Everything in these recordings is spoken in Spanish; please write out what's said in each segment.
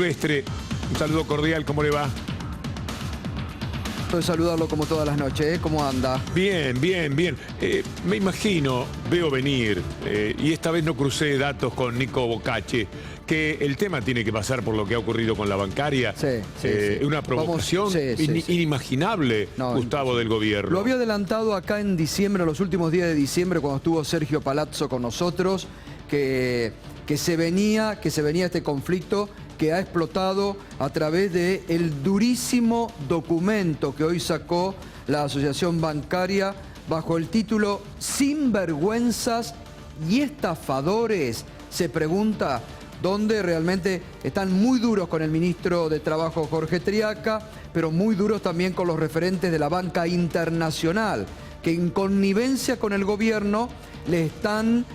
Silvestre, un saludo cordial, ¿cómo le va? De saludarlo como todas las noches, ¿eh? ¿Cómo anda? Bien, bien, bien. Me imagino, veo venir, y esta vez no crucé datos con Nico Bocacci, que el tema tiene que pasar por lo que ha ocurrido con la bancaria. Sí. Una provocación inimaginable, no, Gustavo, del gobierno. Lo había adelantado acá en diciembre, los últimos días de diciembre, cuando estuvo Sergio Palazzo con nosotros, que se venía este conflicto que ha explotado a través del durísimo documento que hoy sacó la Asociación Bancaria bajo el título Sinvergüenzas y estafadores. Se pregunta dónde realmente están muy duros con el ministro de Trabajo Jorge Triaca, pero muy duros también con los referentes de la banca internacional, que en connivencia con el gobierno le están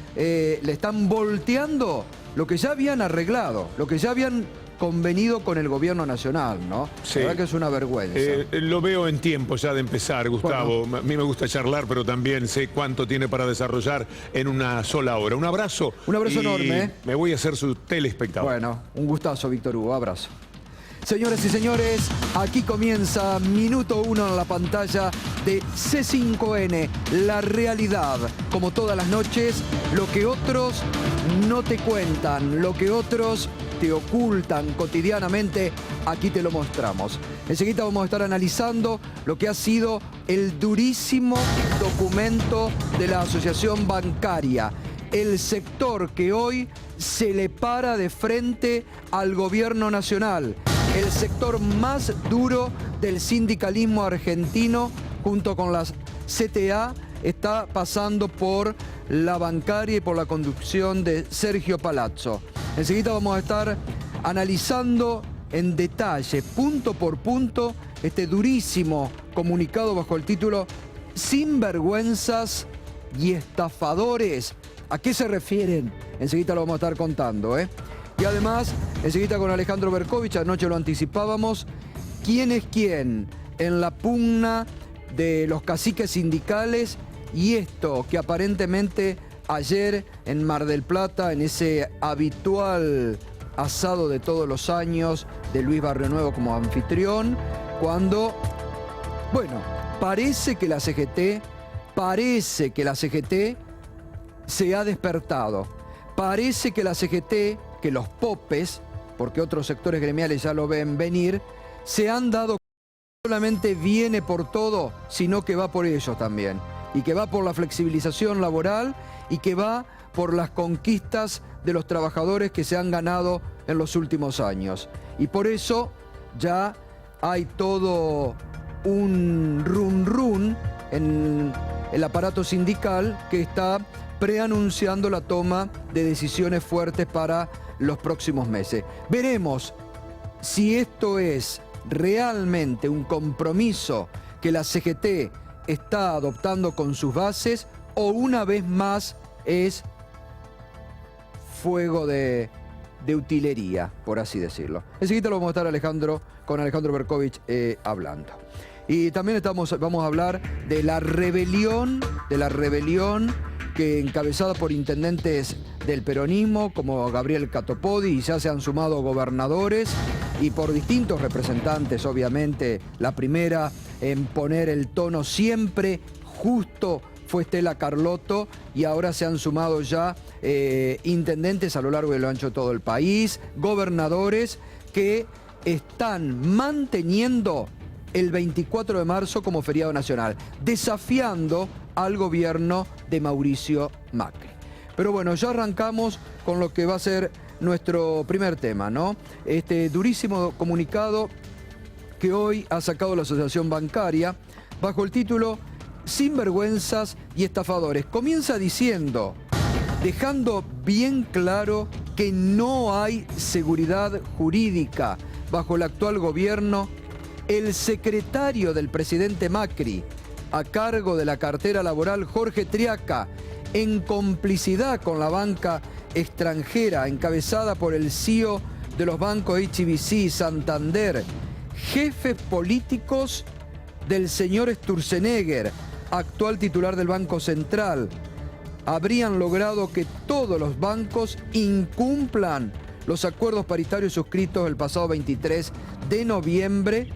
volteando lo que ya habían arreglado, lo que ya habían convenido con el gobierno nacional, ¿no? Sí. La verdad que es una vergüenza. Lo veo en tiempo ya de empezar, Gustavo. Bueno, a mí me gusta charlar, pero también sé cuánto tiene para desarrollar en una sola hora. Un abrazo. Un abrazo enorme, ¿eh? Me voy a hacer su telespectador. Bueno, un gustazo, Víctor Hugo. Abrazo. Señoras y señores, aquí comienza minuto 1 en la pantalla de C5N, la realidad. Como todas las noches, lo que otros no te cuentan, lo que otros te ocultan cotidianamente, aquí te lo mostramos. Enseguida vamos a estar analizando lo que ha sido el durísimo documento de la Asociación Bancaria. El sector que hoy se le para de frente al gobierno nacional. El sector más duro del sindicalismo argentino, junto con las CTA, está pasando por la bancaria y por la conducción de Sergio Palazzo. Enseguida vamos a estar analizando en detalle, punto por punto, este durísimo comunicado bajo el título Sinvergüenzas y estafadores. ¿A qué se refieren? Enseguida lo vamos a estar contando, ¿eh? Y además, enseguida con Alejandro Berkovich, anoche lo anticipábamos, ¿quién es quién en la pugna de los caciques sindicales? Y esto que aparentemente ayer en Mar del Plata, en ese habitual asado de todos los años de Luis Barrionuevo como anfitrión, cuando, bueno, parece que la CGT se ha despertado. Parece que la CGT, que los popes, porque otros sectores gremiales ya lo ven venir, se han dado cuenta que no solamente viene por todo, sino que va por ellos también. Y que va por la flexibilización laboral y que va por las conquistas de los trabajadores que se han ganado en los últimos años. Y por eso ya hay todo un run en el aparato sindical que está preanunciando la toma de decisiones fuertes para los próximos meses. Veremos si esto es realmente un compromiso que la CGT está adoptando con sus bases o una vez más es fuego de utilería, por así decirlo. Enseguida lo vamos a estar con Alejandro Berkovich hablando. Y también vamos a hablar de la rebelión que encabezada por intendentes del peronismo como Gabriel Catopodi, y ya se han sumado gobernadores y por distintos representantes, obviamente. La primera en poner el tono siempre justo fue Estela Carlotto, y ahora se han sumado ya intendentes a lo largo y lo ancho de todo el país, gobernadores que están manteniendo el 24 de marzo como feriado nacional, desafiando al gobierno de Mauricio Macri. Pero bueno, ya arrancamos con lo que va a ser nuestro primer tema, ¿no? Este durísimo comunicado que hoy ha sacado la Asociación Bancaria bajo el título Sinvergüenzas y estafadores. Comienza diciendo, dejando bien claro que no hay seguridad jurídica bajo el actual gobierno. El secretario del presidente Macri, a cargo de la cartera laboral, Jorge Triaca, en complicidad con la banca extranjera encabezada por el CEO de los bancos HSBC, Santander, jefes políticos del señor Sturzenegger, actual titular del Banco Central, habrían logrado que todos los bancos incumplan los acuerdos paritarios suscritos el pasado 23 de noviembre,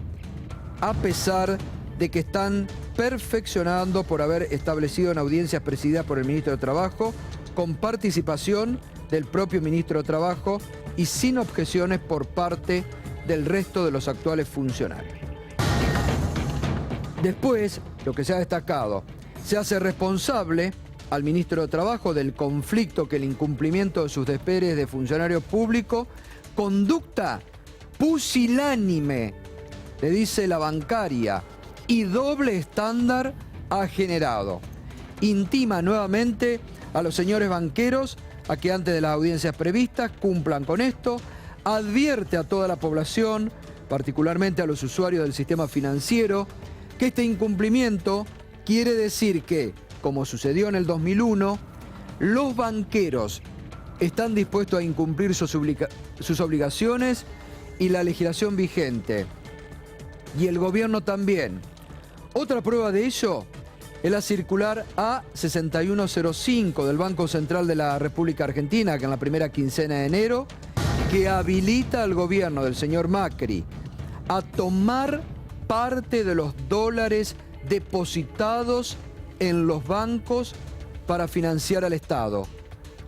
a pesar de que están perfeccionando por haber establecido en audiencias presididas por el ministro de Trabajo, con participación del propio ministro de Trabajo y sin objeciones por parte del resto de los actuales funcionarios. Después, lo que se ha destacado, se hace responsable al ministro de Trabajo del conflicto que el incumplimiento de sus deberes de funcionario público, conducta pusilánime, le dice la bancaria, y doble estándar ha generado. Intima nuevamente a los señores banqueros a que antes de las audiencias previstas cumplan con esto, advierte a toda la población, particularmente a los usuarios del sistema financiero, que este incumplimiento quiere decir que, como sucedió en el 2001, los banqueros están dispuestos a incumplir sus obligaciones y la legislación vigente. Y el gobierno también. Otra prueba de ello es la circular A6105 del Banco Central de la República Argentina, que en la primera quincena de enero, que habilita al gobierno del señor Macri a tomar parte de los dólares depositados en los bancos para financiar al Estado.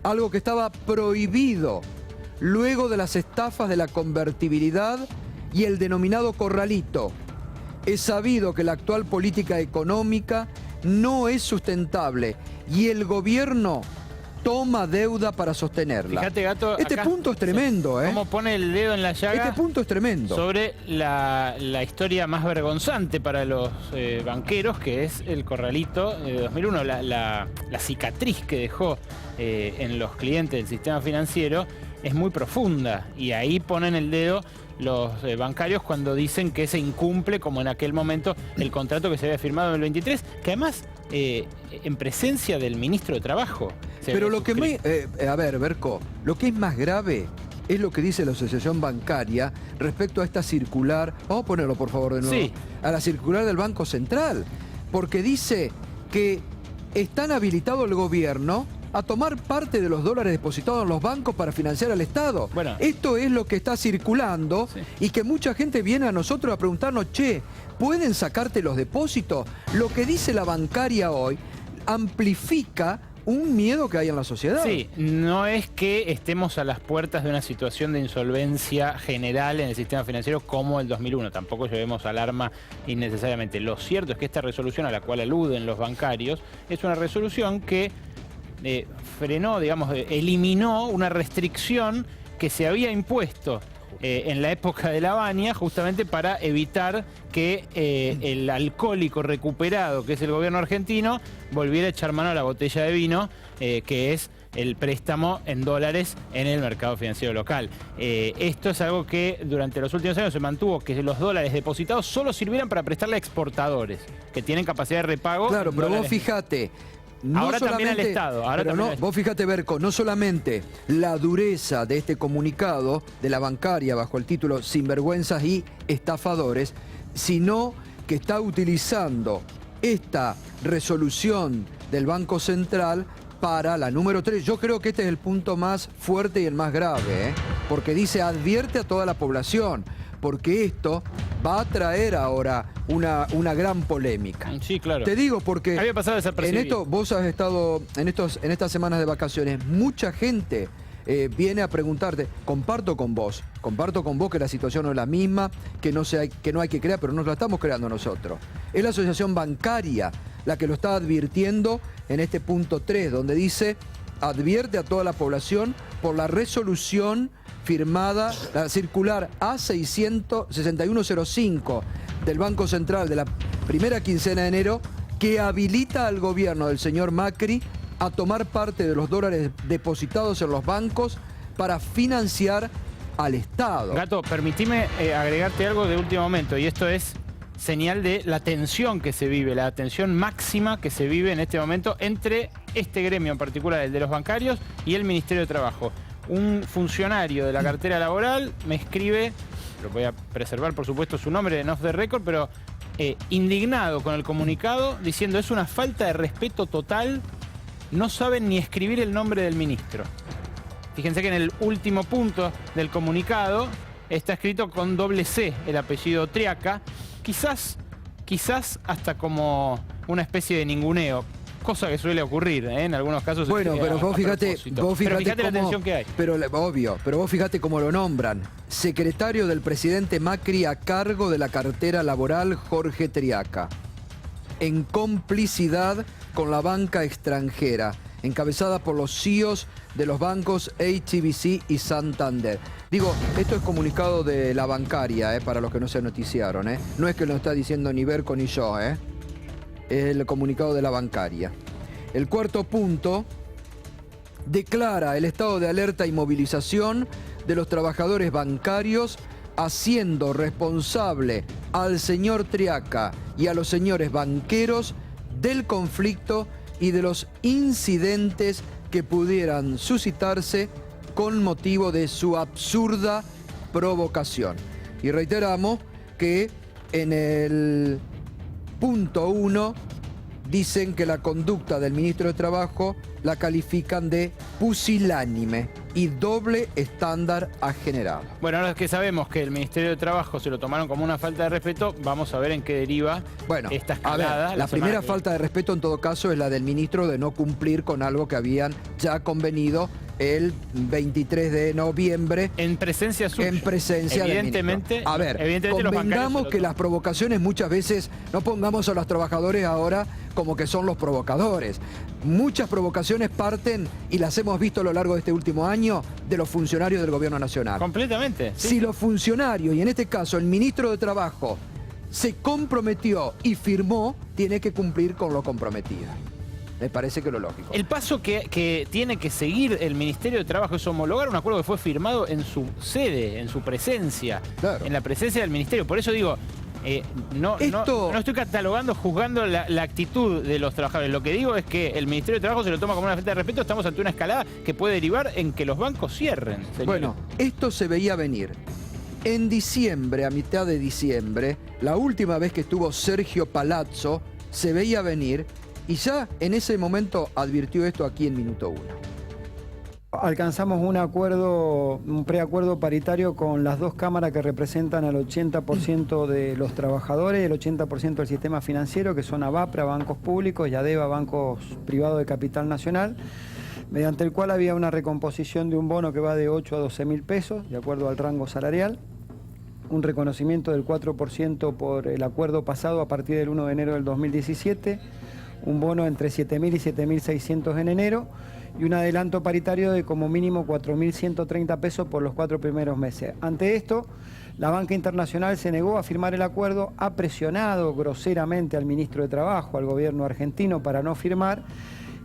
Algo que estaba prohibido luego de las estafas de la convertibilidad y el denominado corralito. Es sabido que la actual política económica no es sustentable y el gobierno toma deuda para sostenerla. Fíjate, Gato, este acá, punto es tremendo, ¿eh? Cómo pone el dedo en la llaga. Este punto es tremendo. Sobre la historia más vergonzante para los banqueros, que es el corralito de 2001, la cicatriz que dejó en los clientes del sistema financiero es muy profunda, y ahí ponen el dedo los bancarios cuando dicen que se incumple, como en aquel momento, el contrato que se había firmado en el 23, que además en presencia del ministro de Trabajo. Pero lo que a ver, Berco, lo que es más grave es lo que dice la Asociación Bancaria respecto a esta circular. Vamos a ponerlo, por favor, de nuevo. Sí. A la circular del Banco Central, porque dice que están habilitados el gobierno a tomar parte de los dólares depositados en los bancos para financiar al Estado. Bueno, esto es lo que está circulando, sí, y que mucha gente viene a nosotros a preguntarnos, che, ¿pueden sacarte los depósitos? Lo que dice la bancaria hoy amplifica un miedo que hay en la sociedad. Sí, no es que estemos a las puertas de una situación de insolvencia general en el sistema financiero como el 2001. Tampoco llevemos alarma innecesariamente. Lo cierto es que esta resolución a la cual aluden los bancarios es una resolución que frenó, digamos, eliminó una restricción que se había impuesto en la época de la Baña, justamente para evitar que el alcohólico recuperado, que es el gobierno argentino, volviera a echar mano a la botella de vino, que es el préstamo en dólares en el mercado financiero local. Esto es algo que durante los últimos años se mantuvo, que los dólares depositados solo sirvieran para prestarle a exportadores, que tienen capacidad de repago. Claro, pero vos fíjate. No ahora también al Estado. Vos fíjate, Berco, no solamente la dureza de este comunicado de la bancaria bajo el título Sinvergüenzas y Estafadores, sino que está utilizando esta resolución del Banco Central para la número 3. Yo creo que este es el punto más fuerte y el más grave, porque dice advierte a toda la población, porque esto va a traer ahora una gran polémica. Sí, claro. Te digo porque había pasado desapercibido. En esto vos has estado en estas semanas de vacaciones, mucha gente viene a preguntarte, comparto con vos que la situación no es la misma, que no hay que crear, pero no la estamos creando nosotros. Es la Asociación Bancaria la que lo está advirtiendo en este punto 3, donde dice, advierte a toda la población por la resolución firmada, la circular A6105 del Banco Central de la primera quincena de enero, que habilita al gobierno del señor Macri a tomar parte de los dólares depositados en los bancos para financiar al Estado. Gato, permitime agregarte algo de último momento, y esto es señal de la tensión que se vive, la tensión máxima que se vive en este momento entre este gremio en particular, el de los bancarios, y el Ministerio de Trabajo. Un funcionario de la cartera laboral me escribe, lo voy a preservar por supuesto su nombre en off the record, pero indignado con el comunicado, diciendo es una falta de respeto total, no saben ni escribir el nombre del ministro. Fíjense que en el último punto del comunicado está escrito con doble C el apellido Triaca, quizás hasta como una especie de ninguneo. Cosa que suele ocurrir, ¿eh? En algunos casos. Bueno, pero vos fíjate pero fíjate la cómo, atención que hay. Pero obvio, pero vos fíjate cómo lo nombran. Secretario del presidente Macri a cargo de la cartera laboral Jorge Triaca. En complicidad con la banca extranjera, encabezada por los CEOs de los bancos HSBC y Santander. Digo, esto es comunicado de la bancaria, para los que no se noticiaron. No es que lo está diciendo ni Berco ni yo, es el comunicado de la bancaria. El cuarto punto declara el estado de alerta y movilización de los trabajadores bancarios, haciendo responsable al señor Triaca y a los señores banqueros del conflicto y de los incidentes que pudieran suscitarse con motivo de su absurda provocación. Y reiteramos que en el punto 1 dicen que la conducta del ministro de Trabajo la califican de pusilánime y doble estándar ha generado. Bueno, ahora que sabemos que el Ministerio de Trabajo se lo tomaron como una falta de respeto, vamos a ver en qué deriva esta escalada. A ver, la primera falta de respeto en todo caso es la del ministro de no cumplir con algo que habían ya convenido el 23 de noviembre. En presencia suya. En presencia evidentemente, del ministro. A ver, evidentemente convengamos que las provocaciones muchas veces, no pongamos a los trabajadores ahora como que son los provocadores. Muchas provocaciones parten, y las hemos visto a lo largo de este último año, de los funcionarios del gobierno nacional. Completamente. Sí. Si los funcionarios, y en este caso el ministro de Trabajo, se comprometió y firmó, tiene que cumplir con lo comprometido. Me parece que lo lógico. El paso que tiene que seguir el Ministerio de Trabajo es homologar un acuerdo que fue firmado en su sede, en su presencia, claro, en la presencia del Ministerio. Por eso digo, no estoy catalogando, juzgando la actitud de los trabajadores. Lo que digo es que el Ministerio de Trabajo se lo toma como una falta de respeto. Estamos ante una escalada que puede derivar en que los bancos cierren. Señor. Bueno, esto se veía venir. En diciembre, a mitad de diciembre, la última vez que estuvo Sergio Palazzo, se veía venir. Y ya en ese momento advirtió esto aquí en Minuto 1. Alcanzamos un acuerdo, un preacuerdo paritario con las dos cámaras que representan al 80% de los trabajadores y el 80% del sistema financiero, que son ABAPRA, bancos públicos, y ADEVA, bancos privados de capital nacional, mediante el cual había una recomposición de un bono que va de 8 a 12 mil pesos, de acuerdo al rango salarial, un reconocimiento del 4% por el acuerdo pasado a partir del 1 de enero del 2017, un bono entre 7.000 y 7.600 en enero y un adelanto paritario de como mínimo 4.130 pesos por los 4 primeros meses. Ante esto, la banca internacional se negó a firmar el acuerdo, ha presionado groseramente al ministro de Trabajo, al gobierno argentino, para no firmar,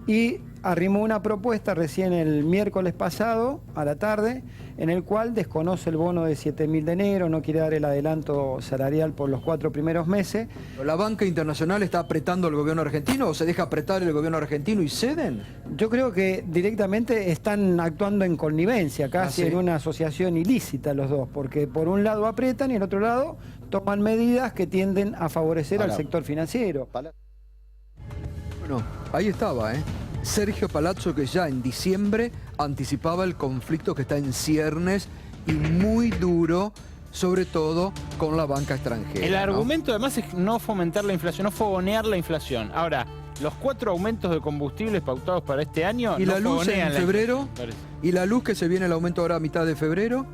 y arrimó una propuesta recién el miércoles pasado a la tarde, en el cual desconoce el bono de 7.000 de enero, no quiere dar el adelanto salarial por los 4 primeros meses. ¿La banca internacional está apretando al gobierno argentino o se deja apretar el gobierno argentino y ceden? Yo creo que directamente están actuando en connivencia, casi en una asociación ilícita los dos, porque por un lado aprietan y el otro lado toman medidas que tienden a favorecer al sector financiero. Bueno, ahí estaba, Sergio Palazzo, que ya en diciembre anticipaba el conflicto que está en ciernes y muy duro, sobre todo con la banca extranjera. El argumento además es no fomentar la inflación, no fogonear la inflación. Ahora, los 4 aumentos de combustibles pautados para este año... ¿Y no la luz en febrero? ¿Y la luz que se viene el aumento ahora a mitad de febrero?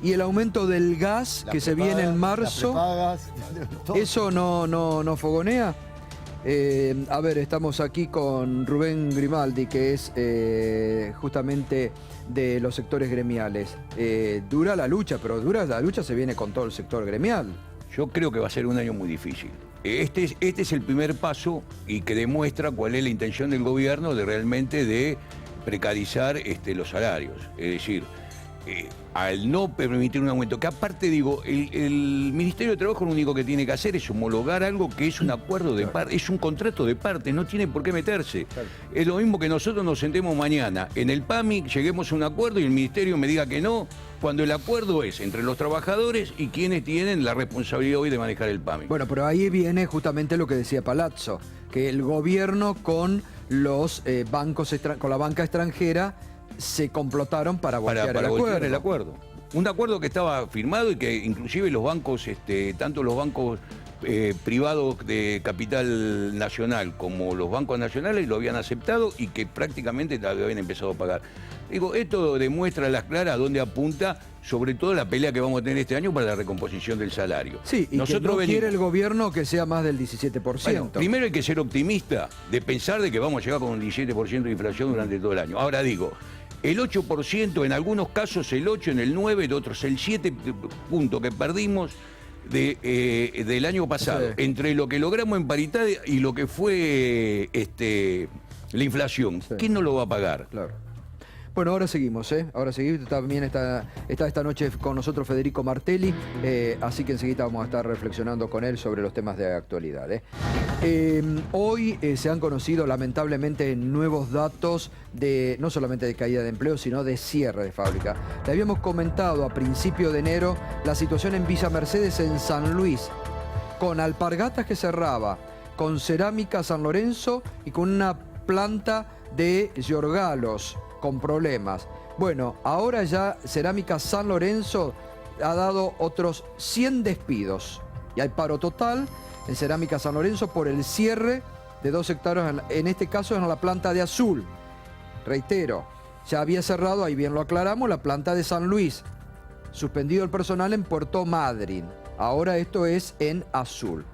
¿Y el aumento del gas que se viene en marzo? ¿Eso no fogonea? A ver, estamos aquí con Rubén Grimaldi, que es justamente de los sectores gremiales. Dura la lucha, pero dura la lucha se viene con todo el sector gremial. Yo creo que va a ser un año muy difícil. Este es el primer paso y que demuestra cuál es la intención del gobierno de realmente de precarizar los salarios. Es decir, al no permitir un aumento, que aparte digo, el Ministerio de Trabajo lo único que tiene que hacer es homologar algo que es un acuerdo de parte, es un contrato de parte, no tiene por qué meterse. Claro. Es lo mismo que nosotros nos sentemos mañana en el PAMI, lleguemos a un acuerdo y el Ministerio me diga que no, cuando el acuerdo es entre los trabajadores y quienes tienen la responsabilidad hoy de manejar el PAMI. Bueno, pero ahí viene justamente lo que decía Palazzo, que el gobierno con los bancos, con la banca extranjera, se complotaron para para voltear el voltear acuerdo. el acuerdo. Un acuerdo que estaba firmado y que inclusive los bancos, tanto los bancos privados de capital nacional como los bancos nacionales lo habían aceptado y que prácticamente habían empezado a pagar. Digo, esto demuestra a las claras a dónde apunta, sobre todo la pelea que vamos a tener este año para la recomposición del salario. Sí, y que no quiere el gobierno que sea más del 17%. Bueno, primero hay que ser optimista de pensar de que vamos a llegar con un 17% de inflación durante todo el año. Ahora digo, el 8%, en algunos casos el 8%, en el 9%, en otros el 7% que perdimos del año pasado, Sí. entre lo que logramos en paridad y lo que fue la inflación. Sí. ¿Quién no lo va a pagar? Claro. Bueno, ahora seguimos, ¿eh? Ahora seguimos. También está esta noche con nosotros Federico Martelli, así que enseguida vamos a estar reflexionando con él sobre los temas de actualidad, ¿eh? Hoy se han conocido lamentablemente nuevos datos de no solamente de caída de empleo, sino de cierre de fábrica. Le habíamos comentado a principio de enero la situación en Villa Mercedes en San Luis, con Alpargatas que cerraba, con Cerámica San Lorenzo y con una planta de Giorgalos con problemas. Bueno, ahora ya Cerámica San Lorenzo ha dado otros 100 despidos y hay paro total en Cerámica San Lorenzo por el cierre de 2 hectáreas, en este caso en la planta de Azul. Reitero, ya había cerrado, ahí bien lo aclaramos, la planta de San Luis. Suspendido el personal en Puerto Madryn. Ahora esto es en Azul.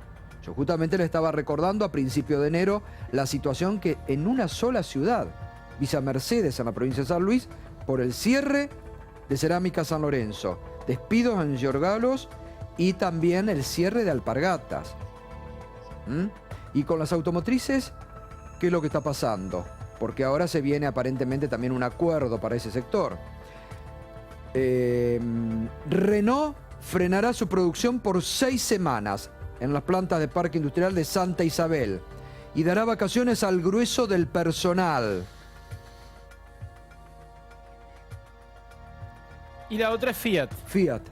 Yo justamente le estaba recordando a principio de enero la situación que en una sola ciudad, Villa Mercedes en la provincia de San Luis, por el cierre de Cerámica San Lorenzo, despidos en Giorgalos y también el cierre de Alpargatas. Y con las automotrices, ¿qué es lo que está pasando? Porque ahora se viene aparentemente también un acuerdo para ese sector. Renault frenará su producción por 6 semanas en las plantas de Parque Industrial de Santa Isabel y dará vacaciones al grueso del personal. Y la otra es Fiat. Fiat.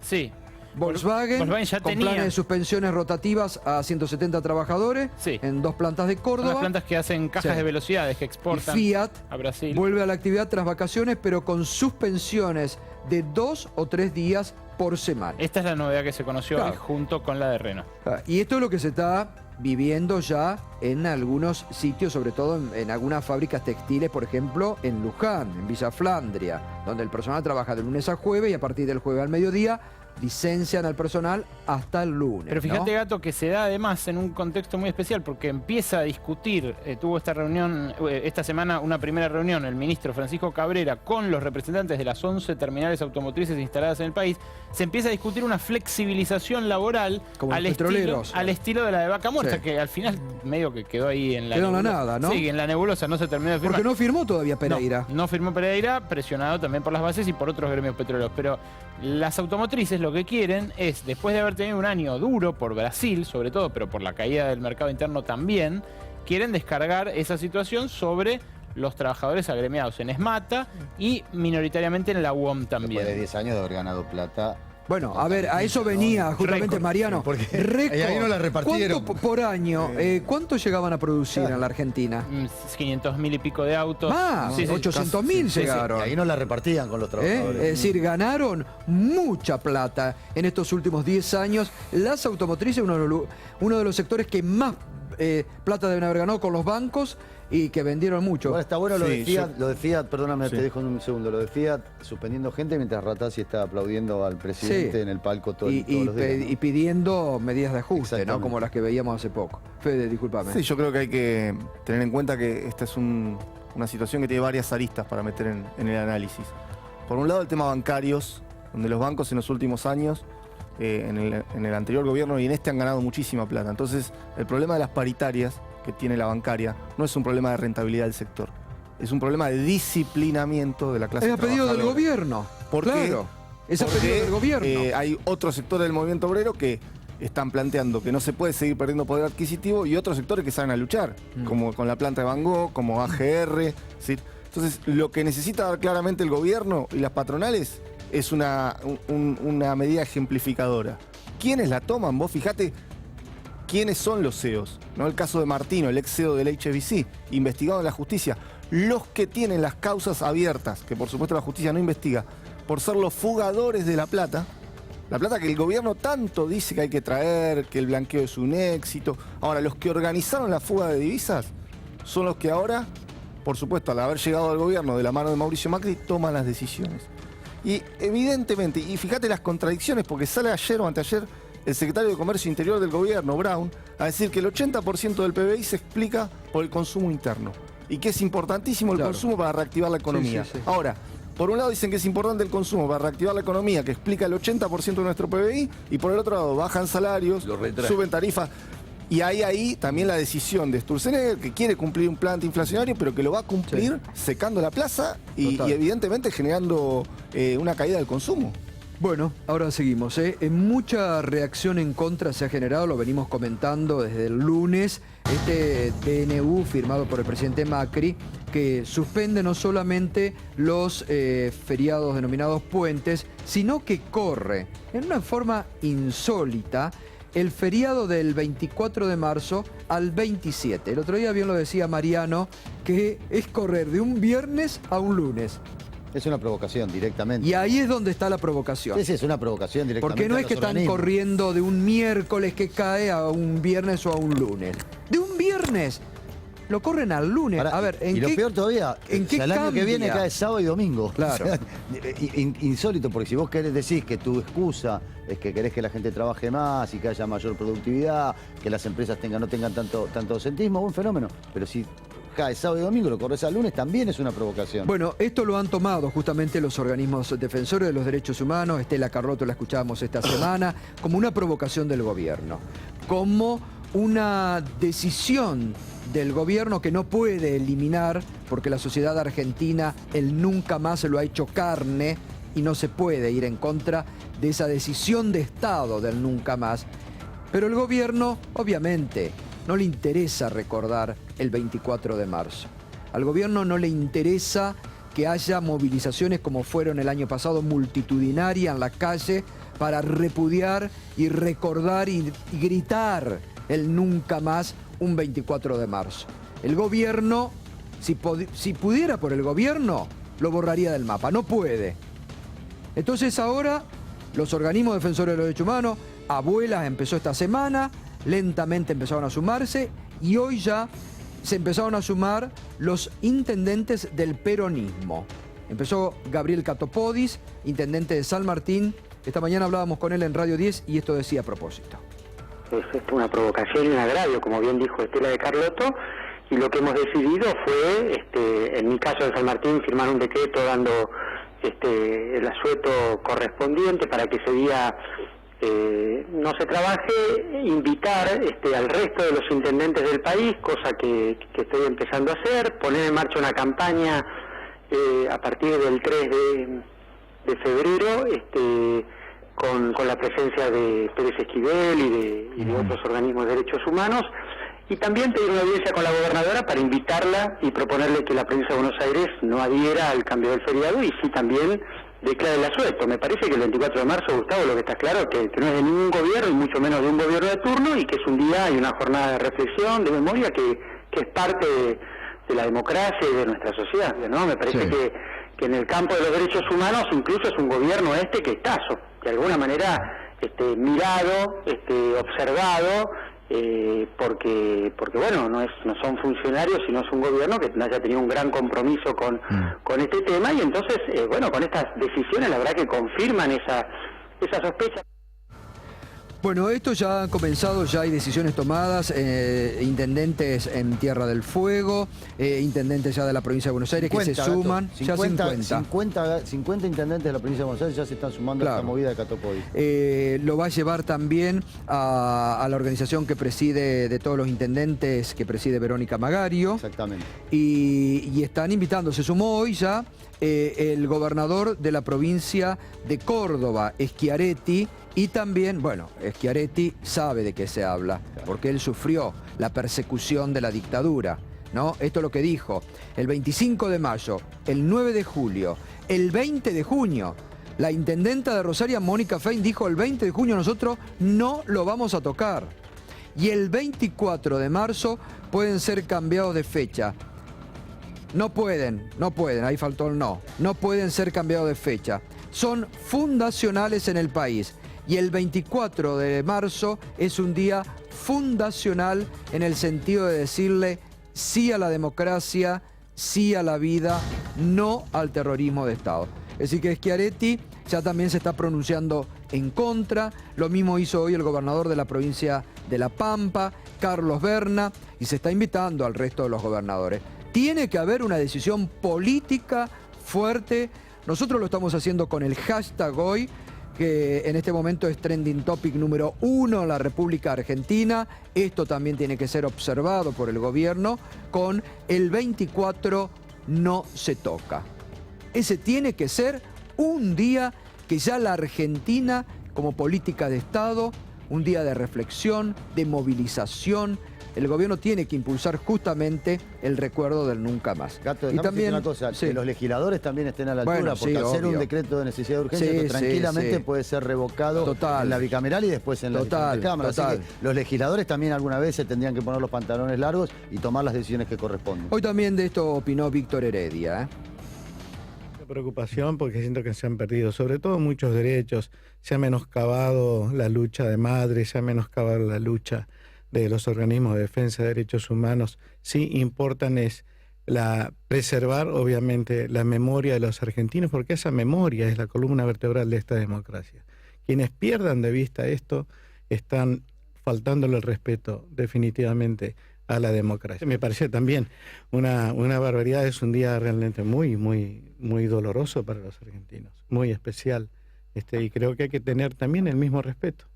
Sí. Volkswagen ya con tenía. planes de suspensiones rotativas a 170 trabajadores Sí. en 2 plantas de Son Córdoba. las plantas que hacen cajas Sí. de velocidades que Y exportan Fiat a Brasil. vuelve a la actividad tras vacaciones, pero con suspensiones de 2 o 3 días por semana. Esta es la novedad que se conoció Claro. hoy junto con la de Renault. Y esto es lo que se está viviendo ya en algunos sitios, sobre todo en algunas fábricas textiles, por ejemplo, en Luján, en Villa Flandria, donde el personal trabaja de lunes a jueves y a partir del jueves al mediodía licencian al personal hasta el lunes. Pero fíjate, ¿no? Gato, que se da además en un contexto muy especial porque empieza a discutir, tuvo esta reunión, esta semana una primera reunión, el ministro Francisco Cabrera con los representantes de las 11 terminales automotrices instaladas en el país, se empieza a discutir una flexibilización laboral Como al los estilo, petroleros. al estilo de la de Vaca Muerta, Sí. que al final medio que quedó ahí en la Quedó en la nebulosa. nada, ¿no? Sí, en la nebulosa, no se terminó de firmar. Porque no firmó todavía Pereira. No firmó Pereira, presionado también por las bases y por otros gremios petroleros. Pero las automotrices lo que quieren es, después de haber tenido un año duro por Brasil, sobre todo, pero por la caída del mercado interno también, quieren descargar esa situación sobre los trabajadores agremiados en ESMATA y minoritariamente en la UOM Después de también. 10 años de haber ganado plata. Bueno, a ver, a eso venía justamente Récord. Mariano. Porque Récord. ahí no la repartieron. ¿Cuánto por año? ¿Cuánto llegaban a producir en la Argentina? 500.000 y pico de autos. Más, Sí, sí. 800.000 Sí, sí. llegaron. Y ahí no la repartían con los trabajadores. Es decir, ganaron mucha plata en estos últimos 10 años. Las automotrices, uno de los sectores que más plata deben haber ganado con los bancos y que vendieron mucho. Igual está bueno lo Sí, de Fiat, lo de Fiat, perdóname, Sí. te dejo en un segundo, lo de Fiat suspendiendo gente mientras Ratazzi está aplaudiendo al presidente Sí. en el palco todos y los días. ¿no? y pidiendo medidas de ajuste, ¿no? Exactamente. Como las que veíamos hace poco. Fede, discúlpame. Sí, yo creo que hay que tener en cuenta que esta es una situación que tiene varias aristas para meter en el análisis. Por un lado, el tema bancarios, donde los bancos en los últimos años, en el anterior gobierno y en este han ganado muchísima plata. Entonces, el problema de las paritarias que tiene la bancaria no es un problema de rentabilidad del sector, es un problema de disciplinamiento de la clase Es a pedido del trabajadora. gobierno. ¿Por qué? Claro. Es a Porque, pedido del gobierno. hay otros sectores del movimiento obrero que están planteando que no se puede seguir perdiendo poder adquisitivo y otros sectores que salen a luchar, como con la planta de Van Gogh, como AGR. ¿sí? Entonces, lo que necesita dar claramente el gobierno y las patronales es una medida ejemplificadora. ¿Quiénes la toman? Vos fijate quiénes son los CEOs. ¿No? El caso de Martino, el ex CEO del HBC, investigado en la justicia. los que tienen las causas abiertas, que por supuesto la justicia no investiga, por ser los fugadores de la plata que el gobierno tanto dice que hay que traer, que el blanqueo es un éxito. Ahora, los que organizaron la fuga de divisas son los que ahora, por supuesto, al haber llegado al gobierno de la mano de Mauricio Macri, toman las decisiones. Y evidentemente, y fíjate las contradicciones, porque sale ayer o anteayer el secretario de Comercio Interior del gobierno, Brown, a decir que el 80% del PBI se explica por el consumo interno y que es importantísimo el consumo para reactivar la economía. Sí. Ahora, por un lado dicen que es importante el consumo para reactivar la economía, que explica el 80% de nuestro PBI, y por el otro lado bajan salarios, suben tarifas. Y hay ahí también la decisión de Sturzenegger, que quiere cumplir un plan antiinflacionario, pero que lo va a cumplir secando la plaza y evidentemente generando una caída del consumo. Bueno, ahora seguimos. Mucha reacción en contra se ha generado, lo venimos comentando desde el lunes, este DNU firmado por el presidente Macri, que suspende no solamente los feriados denominados puentes, sino que corre en una forma insólita el feriado del 24 de marzo al 27. El otro día bien lo decía Mariano, que es correr de un viernes a un lunes. Es una provocación directamente. Y ahí es donde está la provocación. Sí, es una provocación directamente. Porque no es que están corriendo de un miércoles que cae a un viernes o a un lunes. De un viernes. Lo corren al lunes. Ahora, a ver, y lo peor todavía, ¿en qué el año que viene cambia? cae sábado y domingo. Claro. O sea, insólito, porque si vos querés decir que tu excusa es que querés que la gente trabaje más y que haya mayor productividad, que las empresas no tengan tanto docentismo, un fenómeno. Pero si cae sábado y domingo, lo corres al lunes, también es una provocación. Bueno, esto lo han tomado justamente los organismos defensores de los derechos humanos, Estela Carlotto la escuchábamos esta semana, como una provocación del gobierno, como una decisión del gobierno que no puede eliminar, porque la sociedad argentina el nunca más se lo ha hecho carne y no se puede ir en contra de esa decisión de Estado del nunca más. Pero el gobierno, obviamente, no le interesa recordar el 24 de marzo. Al gobierno no le interesa que haya movilizaciones como fueron el año pasado, multitudinarias en la calle, para repudiar y recordar y gritar el nunca más un 24 de marzo. El gobierno, si pudiera por el gobierno, lo borraría del mapa. No puede. Entonces ahora los organismos defensores de los derechos humanos, Abuelas empezó esta semana, lentamente empezaron a sumarse y hoy ya se empezaron a sumar los intendentes del peronismo. Empezó Gabriel Catopodis, intendente de San Martín. Esta mañana hablábamos con él en Radio 10 y esto decía a propósito. Es una provocación y un agravio, como bien dijo Estela de Carlotto, y lo que hemos decidido fue, en mi caso de San Martín, firmar un decreto dando el asueto correspondiente para que ese día no se trabaje, invitar al resto de los intendentes del país, cosa que estoy empezando a hacer, poner en marcha una campaña a partir del 3 de febrero, con la presencia de Pérez Esquivel y de otros organismos de derechos humanos, y también pedir una audiencia con la gobernadora para invitarla y proponerle que la provincia de Buenos Aires no adhiera al cambio del feriado y sí también declare el asueto. Me parece que el 24 de marzo, Gustavo, lo que está claro que no es de ningún gobierno y mucho menos de un gobierno de turno, y que es un día y una jornada de reflexión, de memoria, que es parte de la democracia y de nuestra sociedad, ¿no? Me parece que en el campo de los derechos humanos incluso es un gobierno que escaso, de alguna manera mirado, observado, porque bueno, no son funcionarios, sino es un gobierno que haya tenido un gran compromiso con este tema, y entonces, bueno, con estas decisiones la verdad que confirman esa sospecha. Bueno, esto ya ha comenzado, ya hay decisiones tomadas, intendentes en Tierra del Fuego, intendentes ya de la provincia de Buenos Aires que se suman, ya 50 intendentes de la provincia de Buenos Aires ya se están sumando a esta movida de Catopodis. Lo va a llevar también a la organización que preside, de todos los intendentes, que preside Verónica Magario. Exactamente. Y están invitando, se sumó hoy ya el gobernador de la provincia de Córdoba, Schiaretti, y también, bueno, Schiaretti sabe de qué se habla, porque él sufrió la persecución de la dictadura, ¿no? Esto es lo que dijo el 25 de mayo, el 9 de julio, el 20 de junio. La intendenta de Rosario, Mónica Fein, dijo el 20 de junio nosotros no lo vamos a tocar. Y el 24 de marzo pueden ser cambiados de fecha. no pueden, ahí faltó el no pueden ser cambiados de fecha. Son fundacionales en el país. Y el 24 de marzo es un día fundacional en el sentido de decirle sí a la democracia, sí a la vida, no al terrorismo de Estado. Es decir que Schiaretti ya también se está pronunciando en contra. Lo mismo hizo hoy el gobernador de la provincia de La Pampa, Carlos Berna, y se está invitando al resto de los gobernadores. Tiene que haber una decisión política fuerte. Nosotros lo estamos haciendo con el hashtag hoy, que en este momento es trending topic número 1 en la República Argentina. Esto también tiene que ser observado por el gobierno con el 24 no se toca. Ese tiene que ser un día que ya la Argentina, como política de Estado, un día de reflexión, de movilización. El gobierno tiene que impulsar justamente el recuerdo del nunca más. Gato, y también una cosa, sí, que los legisladores también estén a la altura, bueno, porque sí, al ser obvio, un decreto de necesidad de urgencia, Sí, esto tranquilamente sí. puede ser revocado en la bicameral y después en la Cámara. Así que los legisladores también alguna vez se tendrían que poner los pantalones largos y tomar las decisiones que corresponden. Hoy también de esto opinó Víctor Heredia. Preocupación porque siento que se han perdido, sobre todo muchos derechos. Se ha menoscabado la lucha de madres, se ha menoscabado la lucha de los organismos de defensa de derechos humanos. Sí importan es preservar, obviamente, la memoria de los argentinos, porque esa memoria es la columna vertebral de esta democracia. Quienes pierdan de vista esto están faltándole el respeto definitivamente a la democracia. Me parece también una barbaridad, es un día realmente muy doloroso para los argentinos, muy especial, y creo que hay que tener también el mismo respeto.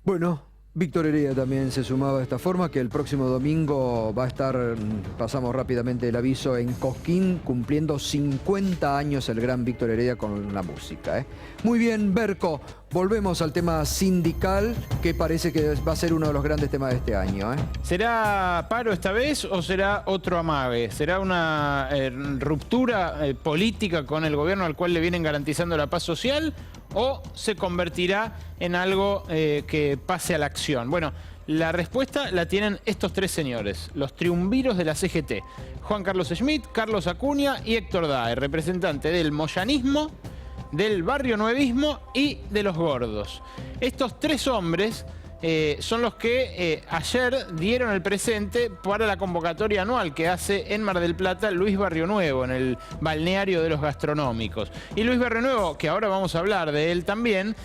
Bueno, Víctor Heredia también se sumaba de esta forma, que el próximo domingo va a estar, pasamos rápidamente el aviso, en Cosquín, cumpliendo 50 años el gran Víctor Heredia con la música. Muy bien, Berco, volvemos al tema sindical, que parece que va a ser uno de los grandes temas de este año. ¿Será paro esta vez o será otro amague? ¿Será una ruptura política con el gobierno al cual le vienen garantizando la paz social? ¿O se convertirá en algo que pase a la acción? Bueno, la respuesta la tienen estos tres señores, los triunviros de la CGT. Juan Carlos Schmitt, Carlos Acuña y Héctor Daer, representante del moyanismo, del barrio nuevismo y de los gordos. Estos tres hombres son los que ayer dieron el presente para la convocatoria anual que hace en Mar del Plata Luis Barrio Nuevo, en el balneario de los gastronómicos. Y Luis Barrio Nuevo, que ahora vamos a hablar de él también,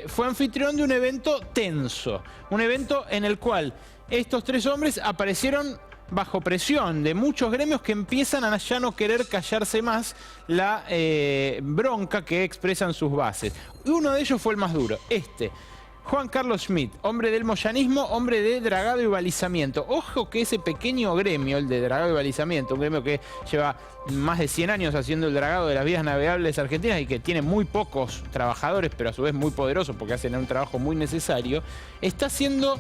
fue anfitrión de un evento tenso, un evento en el cual estos tres hombres aparecieron bajo presión de muchos gremios que empiezan a ya no querer callarse más la bronca que expresan sus bases. Y uno de ellos fue el más duro, Juan Carlos Schmitt, hombre del moyanismo, hombre de dragado y balizamiento. Ojo que ese pequeño gremio, el de dragado y balizamiento, un gremio que lleva más de 100 años haciendo el dragado de las vías navegables argentinas y que tiene muy pocos trabajadores, pero a su vez muy poderosos porque hacen un trabajo muy necesario, está siendo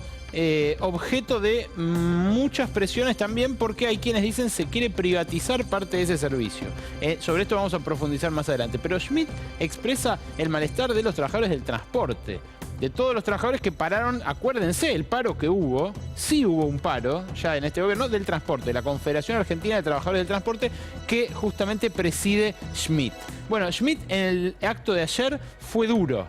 objeto de muchas presiones también porque hay quienes dicen se quiere privatizar parte de ese servicio. Sobre esto vamos a profundizar más adelante. Pero Schmitt expresa el malestar de los trabajadores del transporte, de todos los trabajadores que pararon. Acuérdense, el paro que hubo, sí hubo un paro ya en este gobierno del transporte, la Confederación Argentina de Trabajadores del Transporte, que justamente preside Schmitt. Bueno, Schmitt en el acto de ayer fue duro,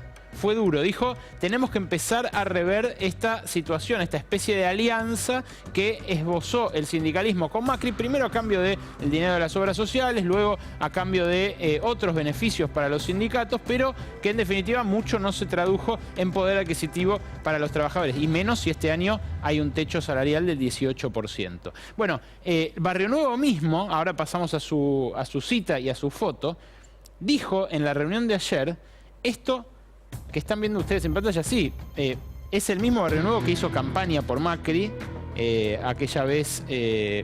dijo, tenemos que empezar a rever esta situación, esta especie de alianza que esbozó el sindicalismo con Macri, primero a cambio del dinero de las obras sociales, luego a cambio de otros beneficios para los sindicatos, pero que en definitiva mucho no se tradujo en poder adquisitivo para los trabajadores, y menos si este año hay un techo salarial del 18%. Bueno, Barrio Nuevo mismo, ahora pasamos a su cita y a su foto, dijo en la reunión de ayer esto que están viendo ustedes en pantalla. Sí, es el mismo Barrio Nuevo que hizo campaña por Macri aquella vez,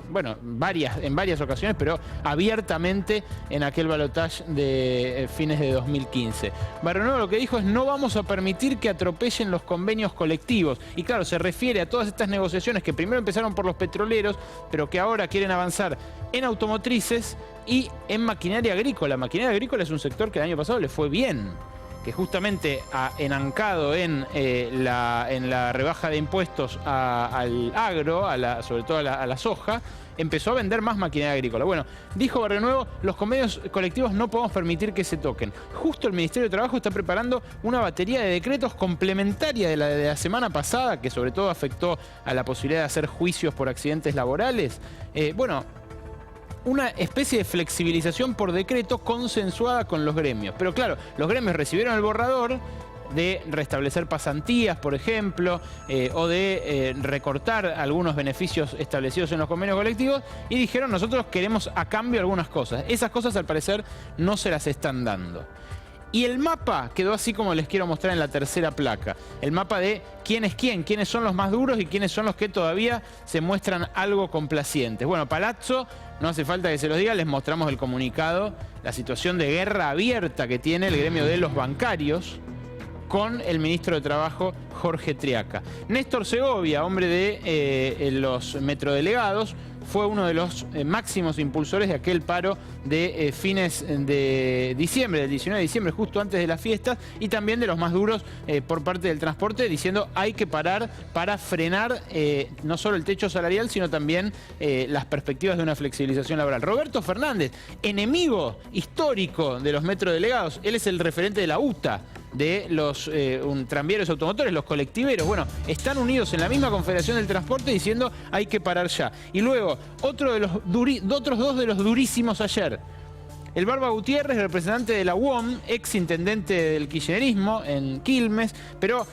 bueno, en varias ocasiones, pero abiertamente en aquel balotaje de fines de 2015. Barrio Nuevo lo que dijo es: no vamos a permitir que atropellen los convenios colectivos. Y claro, se refiere a todas estas negociaciones que primero empezaron por los petroleros, pero que ahora quieren avanzar en automotrices y en maquinaria agrícola. Maquinaria agrícola es un sector que el año pasado le fue bien. que justamente ha enancado en la rebaja de impuestos al agro, sobre todo a la soja, empezó a vender más maquinaria agrícola. Bueno, dijo Barrio Nuevo, los convenios colectivos no podemos permitir que se toquen. Justo el Ministerio de Trabajo está preparando una batería de decretos complementaria de la semana pasada, que sobre todo afectó a la posibilidad de hacer juicios por accidentes laborales. Una especie de flexibilización por decreto consensuada con los gremios. Pero claro, los gremios recibieron el borrador de restablecer pasantías, por ejemplo, o de recortar algunos beneficios establecidos en los convenios colectivos, y dijeron, nosotros queremos a cambio algunas cosas. Esas cosas, al parecer, no se las están dando. Y el mapa quedó así como les quiero mostrar en la tercera placa. El mapa de quién es quién, quiénes son los más duros y quiénes son los que todavía se muestran algo complacientes. Bueno, Palazzo, no hace falta que se los diga, les mostramos el comunicado, la situación de guerra abierta que tiene el gremio de los bancarios con el ministro de Trabajo, Jorge Triaca. Néstor Segovia, hombre de los metrodelegados, fue uno de los máximos impulsores de aquel paro de fines de diciembre, del 19 de diciembre, justo antes de las fiestas, y también de los más duros por parte del transporte, diciendo hay que parar para frenar no solo el techo salarial, sino también las perspectivas de una flexibilización laboral. Roberto Fernández, enemigo histórico de los metrodelegados, él es el referente de la UTA, de los tranvieros automotores, los colectiveros. Bueno, están unidos en la misma Confederación del Transporte diciendo hay que parar ya. Y luego, otros dos de los durísimos ayer. El Barba Gutiérrez, representante de la UOM, ex intendente del kirchnerismo en Quilmes, pero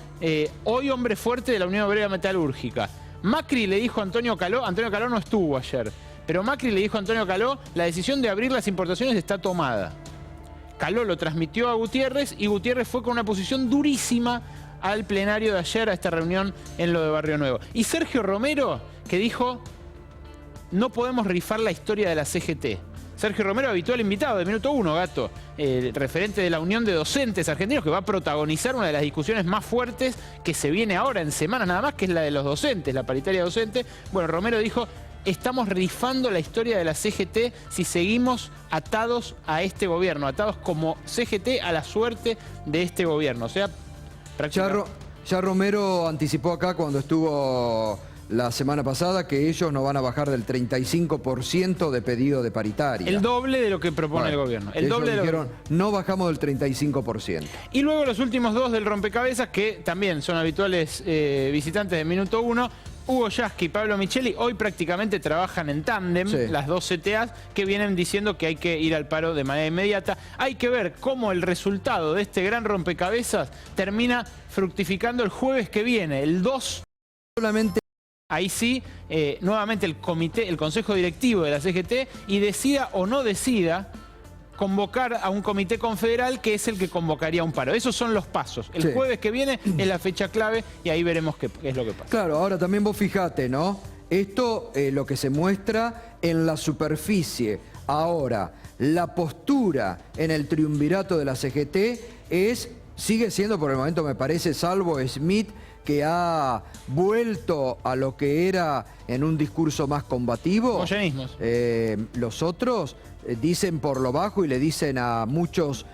hoy hombre fuerte de la Unión Obrera Metalúrgica. Macri le dijo a Antonio Caló no estuvo ayer, pero Macri le dijo a Antonio Caló, la decisión de abrir las importaciones está tomada. Caló lo transmitió a Gutiérrez y Gutiérrez fue con una posición durísima al plenario de ayer, a esta reunión en lo de Barrio Nuevo. Y Sergio Romero, que dijo, no podemos rifar la historia de la CGT. Sergio Romero, habitual invitado de Minuto 1, Gato, referente de la Unión de Docentes Argentinos, que va a protagonizar una de las discusiones más fuertes que se viene ahora en semanas nada más, que es la de los docentes, la paritaria docente. Bueno, Romero dijo, estamos rifando la historia de la CGT si seguimos atados a este gobierno, atados como CGT a la suerte de este gobierno. O sea, prácticamente... Ya Romero anticipó acá cuando estuvo la semana pasada que ellos no van a bajar del 35% de pedido de paritaria. El doble de lo que propone el gobierno. El doble de dijeron, no bajamos del 35%. Y luego los últimos dos del rompecabezas, que también son habituales visitantes de Minuto 1, Hugo Yasky y Pablo Micheli, hoy prácticamente trabajan en tándem, sí, las dos CTAs, que vienen diciendo que hay que ir al paro de manera inmediata. Hay que ver cómo el resultado de este gran rompecabezas termina fructificando el jueves que viene, el 2. Solamente... Ahí sí, nuevamente el Consejo Directivo de la CGT, y decida o no decida convocar a un comité confederal que es el que convocaría un paro. Esos son los pasos. El jueves que viene es la fecha clave y ahí veremos qué es lo que pasa. Claro, ahora también vos fijate, ¿no? Esto lo que se muestra en la superficie. Ahora, la postura en el triunvirato de la CGT sigue siendo por el momento, me parece, salvo Smith, que ha vuelto a lo que era en un discurso más combativo. Moyanismos. Los otros dicen por lo bajo y le dicen a muchos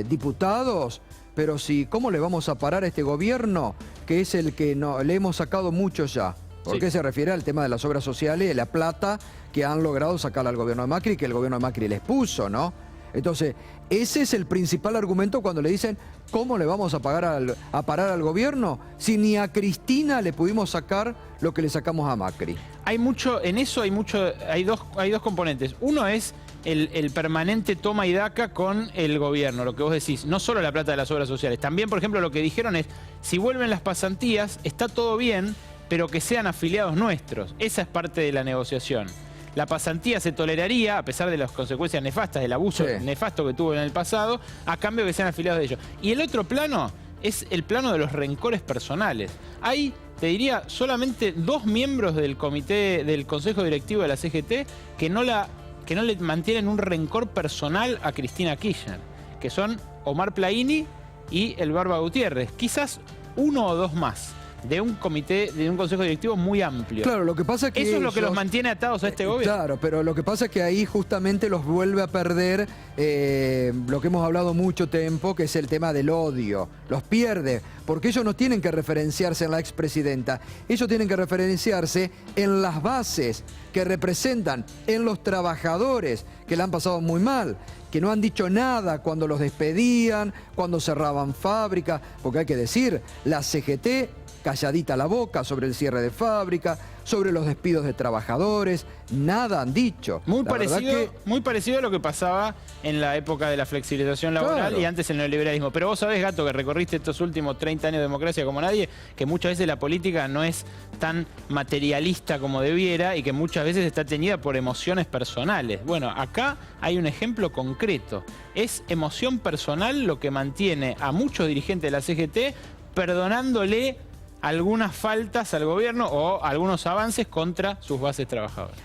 diputados, pero si, ¿cómo le vamos a parar a este gobierno que es el que le hemos sacado mucho ya? Porque se refiere al tema de las obras sociales y la plata que han logrado sacar al gobierno de Macri, que el gobierno de Macri les puso, ¿no? Entonces, ese es el principal argumento cuando le dicen ¿cómo le vamos a parar al gobierno si ni a Cristina le pudimos sacar lo que le sacamos a Macri? Hay mucho, en eso hay dos componentes. Uno es el permanente toma y daca con el gobierno, lo que vos decís, no solo la plata de las obras sociales. También, por ejemplo, lo que dijeron es, si vuelven las pasantías, está todo bien, pero que sean afiliados nuestros. Esa es parte de la negociación. La pasantía se toleraría, a pesar de las consecuencias nefastas, del abuso nefasto que tuvo en el pasado, a cambio que sean afiliados de ellos. Y el otro plano es el plano de los rencores personales. Hay, te diría, solamente 2 miembros del comité, del Consejo Directivo de la CGT que no le mantienen un rencor personal a Cristina Kirchner, que son Omar Plaini y el Barba Gutiérrez. Quizás 1 o 2 más. de un comité, de un consejo directivo muy amplio. Claro, lo que pasa es que eso es lo que ellos- los mantiene atados a este gobierno. Claro, pero lo que pasa es que ahí justamente los vuelve a perder lo que hemos hablado mucho tiempo, que es el tema del odio. Los pierde, porque ellos no tienen que referenciarse en la expresidenta, ellos tienen que referenciarse en las bases que representan, en los trabajadores que la han pasado muy mal, que no han dicho nada cuando los despedían, cuando cerraban fábricas, porque hay que decir, la CGT calladita la boca sobre el cierre de fábrica, sobre los despidos de trabajadores, nada han dicho. Muy La verdad muy parecido a lo que pasaba en la época de la flexibilización laboral Claro. y antes el neoliberalismo. Pero vos sabés, Gato, que recorriste estos últimos 30 años de democracia como nadie, que muchas veces la política no es tan materialista como debiera y que muchas veces está teñida por emociones personales. Bueno, acá hay un ejemplo concreto. Es emoción personal lo que mantiene a muchos dirigentes de la CGT perdonándole algunas faltas al gobierno o algunos avances contra sus bases trabajadoras.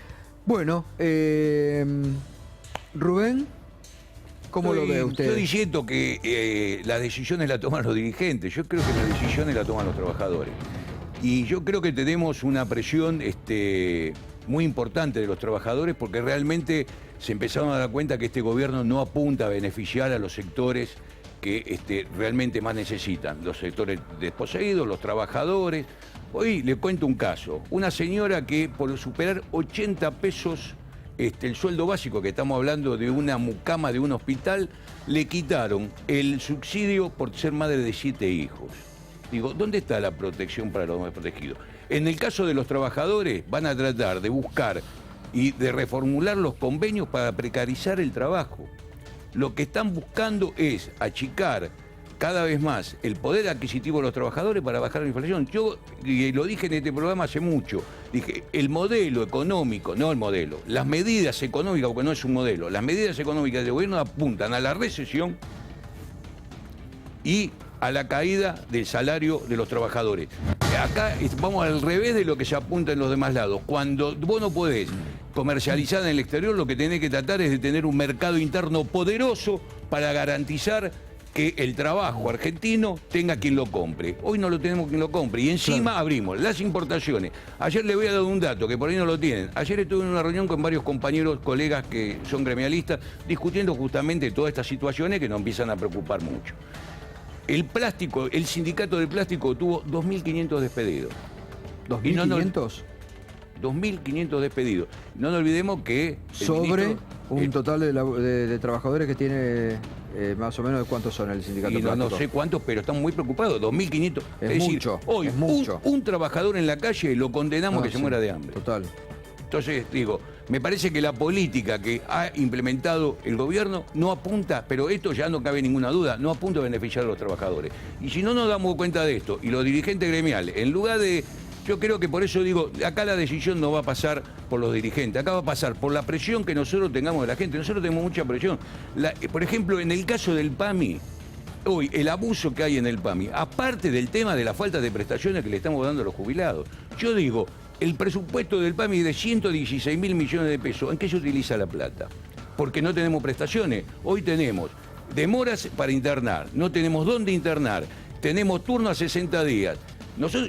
Bueno, Rubén, ¿cómo lo ve usted? Yo diciendo que las decisiones las toman los dirigentes. Yo creo que las decisiones las toman los trabajadores. Y yo creo que tenemos una presión muy importante de los trabajadores porque realmente se empezaron a dar cuenta que este gobierno no apunta a beneficiar a los sectores que realmente más necesitan, los sectores desposeídos, los trabajadores. Hoy le cuento un caso, una señora que por superar 80 pesos el sueldo básico, que estamos hablando de una mucama de un hospital, le quitaron el subsidio por ser madre de 7 hijos. Digo, ¿dónde está la protección para los más protegidos? En el caso de los trabajadores, van a tratar de buscar y de reformular los convenios para precarizar el trabajo. Lo que están buscando es achicar cada vez más el poder adquisitivo de los trabajadores para bajar la inflación. Yo lo dije en este programa hace mucho, dije, el modelo económico, no el modelo, las medidas económicas, porque no es un modelo, las medidas económicas del gobierno apuntan a la recesión y a la caída del salario de los trabajadores. Acá vamos al revés de lo que se apunta en los demás lados. Cuando vos no podés comercializar en el exterior, lo que tenés que tratar es de tener un mercado interno poderoso para garantizar que el trabajo argentino tenga quien lo compre. Hoy no lo tenemos quien lo compre y encima abrimos las importaciones. Ayer le voy a dar un dato que por ahí no lo tienen. Ayer estuve en una reunión con varios compañeros, colegas que son gremialistas, discutiendo justamente todas estas situaciones que nos empiezan a preocupar mucho. El plástico, el sindicato del plástico tuvo 2.500 despedidos. ¿2.500? 2.500 despedidos. No nos olvidemos que... Sobre un total de trabajadores que tiene más o menos, ¿de cuántos son el sindicato y no plástico? sé cuántos, pero están muy preocupados. 2.500. Es decir, mucho, hoy es mucho. Un trabajador en la calle lo condenamos que se muera de hambre. Total. Entonces, digo, me parece que la política que ha implementado el gobierno no apunta, pero esto ya no cabe ninguna duda, no apunta a beneficiar a los trabajadores. Y si no nos damos cuenta de esto, y los dirigentes gremiales, en lugar de... Yo creo que por eso digo, acá la decisión no va a pasar por los dirigentes, acá va a pasar por la presión que nosotros tengamos de la gente. Nosotros tenemos mucha presión. Por ejemplo, en el caso del PAMI, hoy el abuso que hay en el PAMI, aparte del tema de la falta de prestaciones que le estamos dando a los jubilados, yo digo, el presupuesto del PAMI de 116.000 millones de pesos, ¿en qué se utiliza la plata? Porque no tenemos prestaciones. Hoy tenemos demoras para internar, no tenemos dónde internar, tenemos turno a 60 días.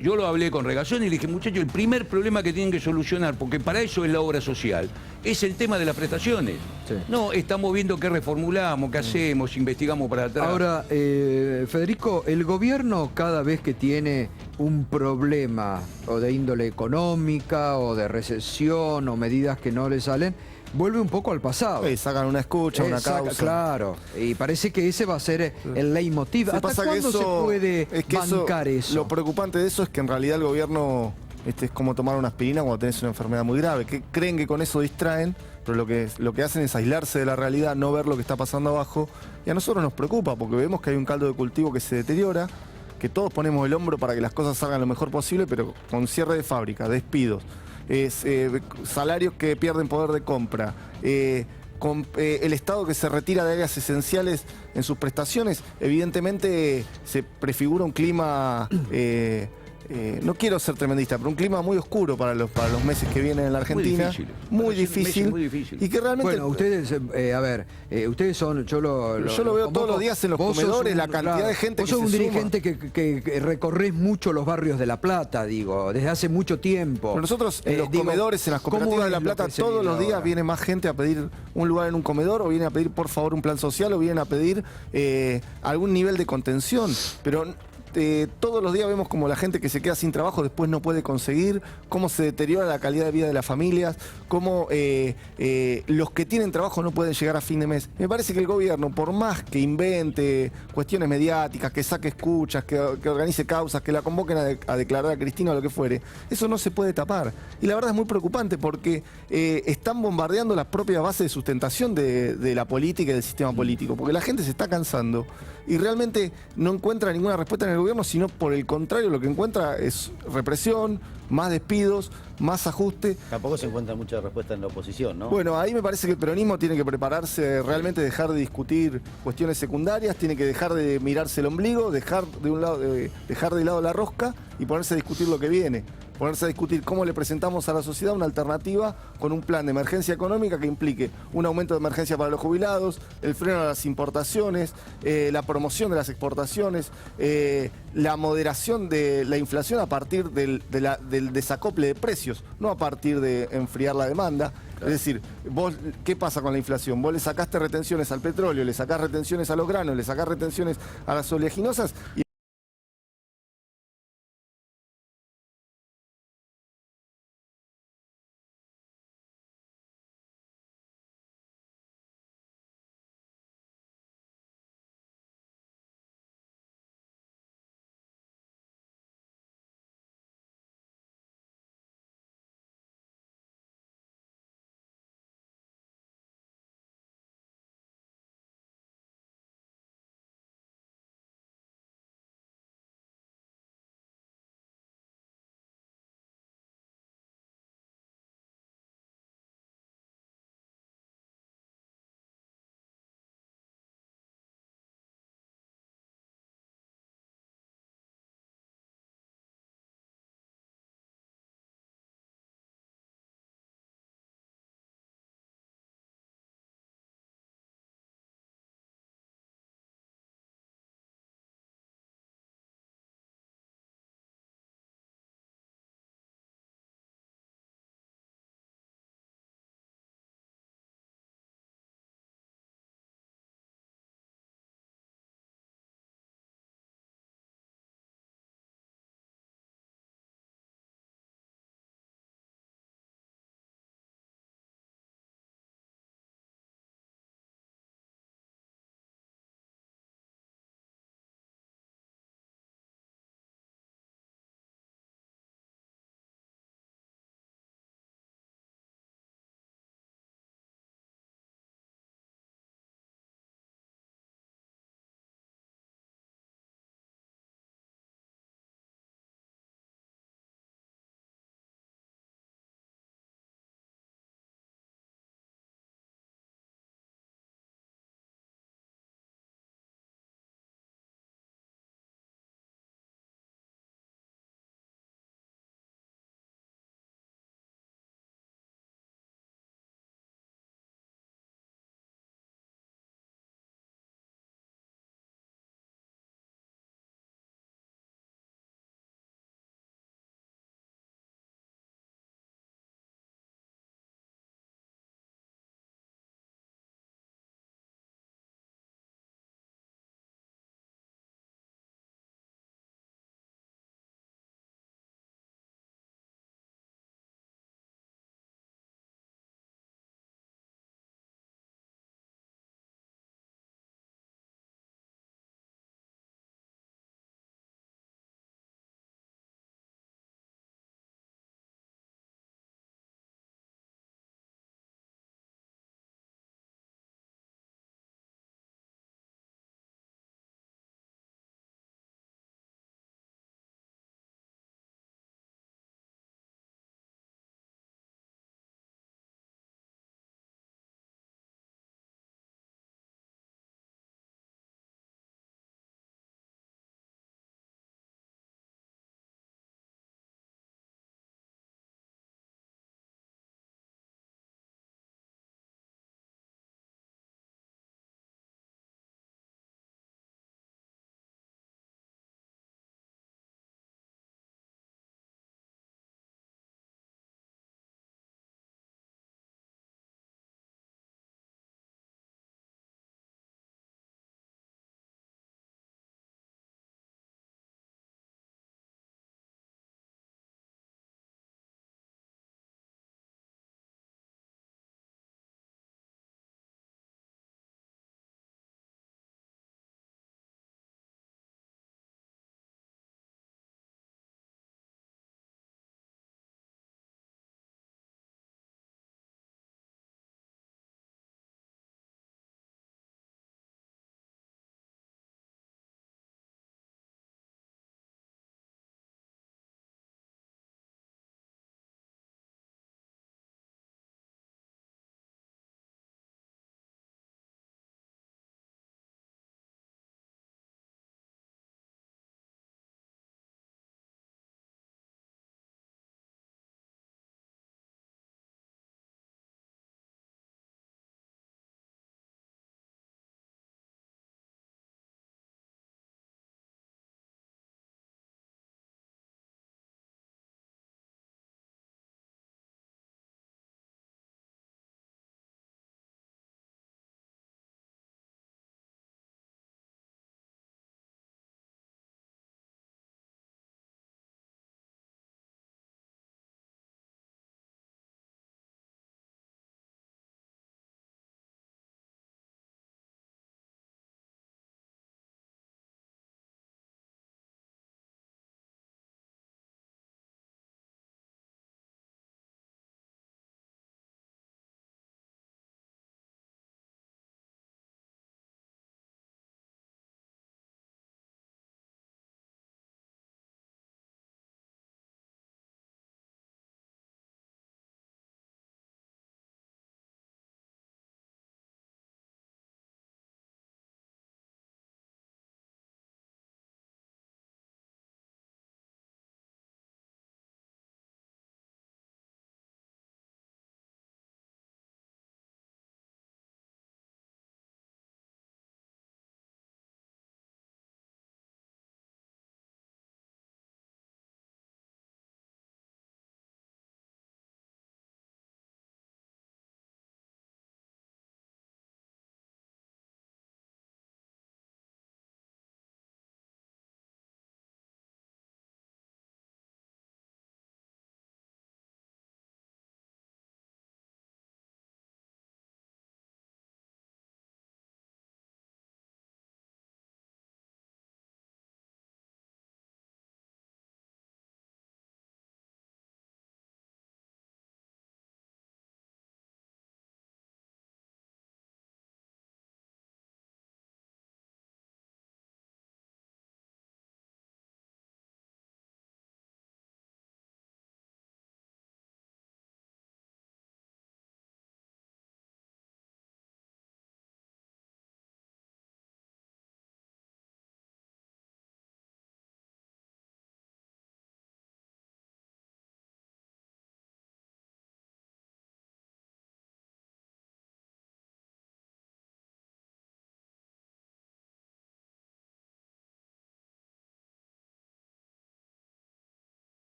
Yo lo hablé con Regazón y le dije, muchachos, el primer problema que tienen que solucionar, porque para eso es la obra social, es el tema de las prestaciones. Sí. No, estamos viendo qué reformulamos, qué hacemos, investigamos para atrás. Ahora, Federico, el gobierno cada vez que tiene un problema o de índole económica o de recesión o medidas que no le salen, vuelve un poco al pasado. Sacan una escucha, una causa. Claro, y parece que ese va a ser el leitmotiv. ¿Hasta pasa que cuándo se puede es que bancar eso? Lo preocupante de eso es que en realidad el gobierno es como tomar una aspirina cuando tenés una enfermedad muy grave, que creen que con eso distraen, pero lo que hacen es aislarse de la realidad, no ver lo que está pasando abajo, y a nosotros nos preocupa porque vemos que hay un caldo de cultivo que se deteriora, que todos ponemos el hombro para que las cosas salgan lo mejor posible, pero con cierre de fábrica, despidos, salarios que pierden poder de compra, con el Estado que se retira de áreas esenciales en sus prestaciones, evidentemente se prefigura un clima no quiero ser tremendista, pero un clima muy oscuro para los meses que vienen en la Argentina. Muy difícil. Y que realmente... Bueno, ustedes, ustedes son, yo lo veo todos los días en los vos sos comedores, la cantidad de gente que se Vos sos un suma. dirigente que recorres mucho los barrios de La Plata, digo, desde hace mucho tiempo. Pero nosotros en los comedores, en las cooperativas de La Plata, todos los días viene más gente a pedir un lugar en un comedor, o viene a pedir por favor un plan social, o vienen a pedir algún nivel de contención. Pero todos los días vemos como la gente que se queda sin trabajo después no puede conseguir, cómo se deteriora la calidad de vida de las familias, cómo los que tienen trabajo no pueden llegar a fin de mes. Me parece que el gobierno, por más que invente cuestiones mediáticas, que saque escuchas, que organice causas, que la convoquen a declarar a Cristina o lo que fuere, eso no se puede tapar. Y la verdad es muy preocupante porque están bombardeando las propias bases de sustentación de la política y del sistema político, porque la gente se está cansando y realmente no encuentra ninguna respuesta en el gobierno, sino por el contrario, lo que encuentra es represión, más despidos, más ajuste. Tampoco se encuentra mucha respuesta en la oposición, ¿no? Bueno, ahí me parece que el peronismo tiene que prepararse, realmente dejar de discutir cuestiones secundarias, tiene que dejar de mirarse el ombligo, dejar de lado la rosca y ponerse a discutir lo que viene. Ponerse a discutir cómo le presentamos a la sociedad una alternativa con un plan de emergencia económica que implique un aumento de emergencia para los jubilados, el freno a las importaciones, la promoción de las exportaciones, la moderación de la inflación a partir del desacople de precios, no a partir de enfriar la demanda. Es decir, vos, ¿qué pasa con la inflación? Vos le sacaste retenciones al petróleo, le sacás retenciones a los granos, le sacás retenciones a las oleaginosas y